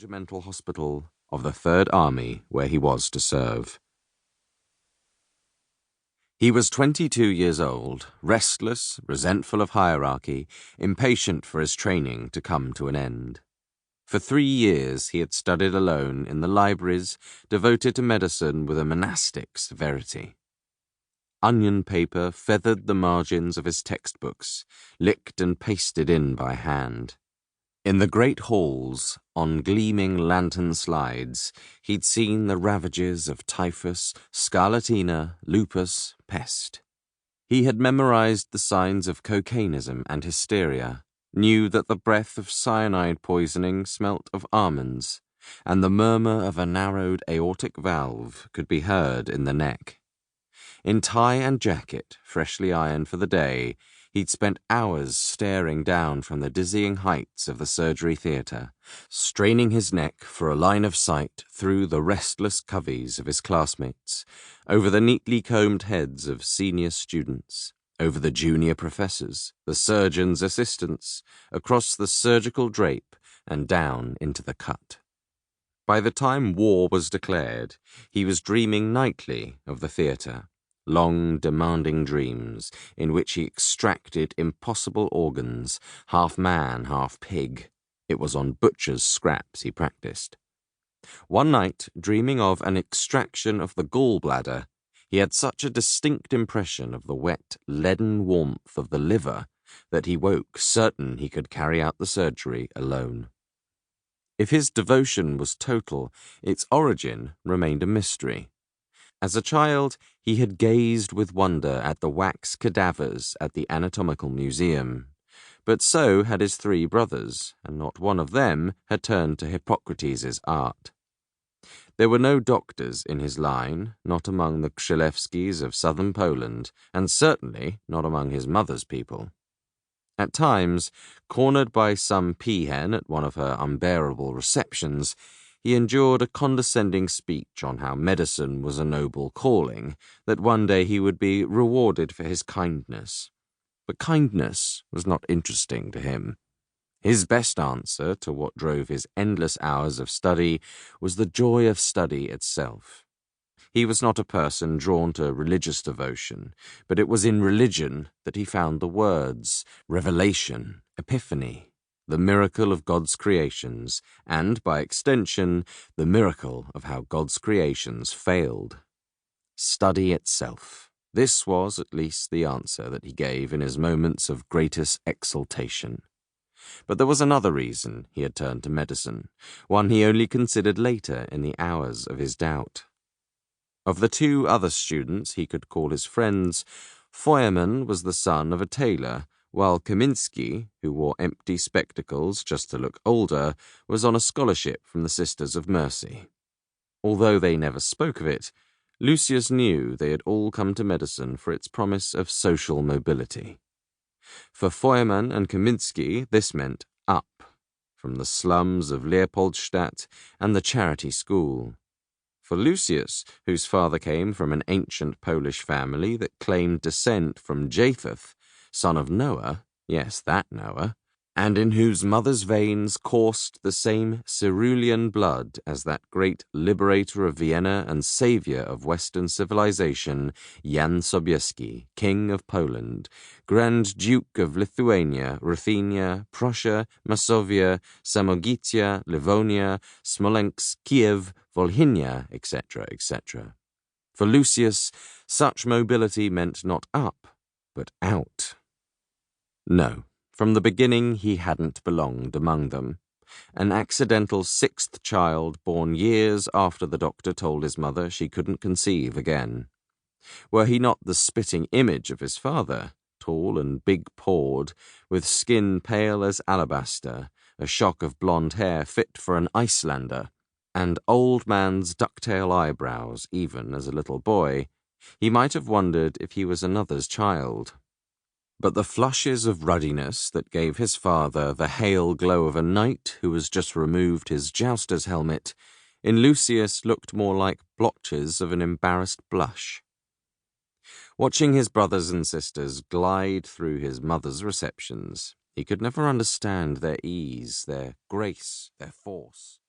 regimental hospital of the Third Army where he was to serve. He was 22 years old, restless, resentful of hierarchy, impatient for his training to come to an end. For 3 years he had studied alone in the libraries, devoted to medicine with a monastic severity. Onion paper feathered the margins of his textbooks, licked and pasted in by hand. In the great halls, on gleaming lantern slides, he'd seen the ravages of typhus, scarlatina, lupus, pest. He had memorized the signs of cocainism and hysteria, knew that the breath of cyanide poisoning smelt of almonds, and the murmur of a narrowed aortic valve could be heard in the neck. In tie and jacket, freshly ironed for the day, he'd spent hours staring down from the dizzying heights of the surgery theatre, straining his neck for a line of sight through the restless coveys of his classmates, over the neatly combed heads of senior students, over the junior professors, the surgeon's assistants, across the surgical drape and down into the cut. By the time war was declared, he was dreaming nightly of the theatre. Long, demanding dreams in which he extracted impossible organs, half man, half pig. It was on butcher's scraps he practiced. One night, dreaming of an extraction of the gallbladder, he had such a distinct impression of the wet, leaden warmth of the liver that he woke certain he could carry out the surgery alone. If his devotion was total, its origin remained a mystery. As a child, he had gazed with wonder at the wax cadavers at the Anatomical Museum, but so had his 3 brothers, and not one of them had turned to Hippocrates' art. There were no doctors in his line, not among the Krzelewskis of southern Poland, and certainly not among his mother's people. At times, cornered by some peahen at one of her unbearable receptions, he endured a condescending speech on how medicine was a noble calling, that one day he would be rewarded for his kindness. But kindness was not interesting to him. His best answer to what drove his endless hours of study was the joy of study itself. He was not a person drawn to religious devotion, but it was in religion that he found the words, revelation, epiphany, the miracle of God's creations, and, by extension, the miracle of how God's creations failed. Study itself. This was, at least, the answer that he gave in his moments of greatest exaltation. But there was another reason he had turned to medicine, one he only considered later in the hours of his doubt. Of the 2 other students he could call his friends, Feuermann was the son of a tailor, while Kaminski, who wore empty spectacles just to look older, was on a scholarship from the Sisters of Mercy. Although they never spoke of it, Lucius knew they had all come to medicine for its promise of social mobility. For Feuermann and Kaminski, this meant up, from the slums of Leopoldstadt and the charity school. For Lucius, whose father came from an ancient Polish family that claimed descent from Japheth, son of Noah, yes, that Noah, and in whose mother's veins coursed the same cerulean blood as that great liberator of Vienna and savior of Western civilization, Jan Sobieski, King of Poland, Grand Duke of Lithuania, Ruthenia, Prussia, Masovia, Samogitia, Livonia, Smolensk, Kiev, Volhynia, etc., etc. For Lucius, such mobility meant not up, but out. No, from the beginning he hadn't belonged among them. An accidental 6th child born years after the doctor told his mother she couldn't conceive again. Were he not the spitting image of his father, tall and big-pawed, with skin pale as alabaster, a shock of blonde hair fit for an Icelander, and old man's ducktail eyebrows even as a little boy, he might have wondered if he was another's child. But the flushes of ruddiness that gave his father the hale glow of a knight who has just removed his jouster's helmet, in Lucius looked more like blotches of an embarrassed blush. Watching his brothers and sisters glide through his mother's receptions, he could never understand their ease, their grace, their force.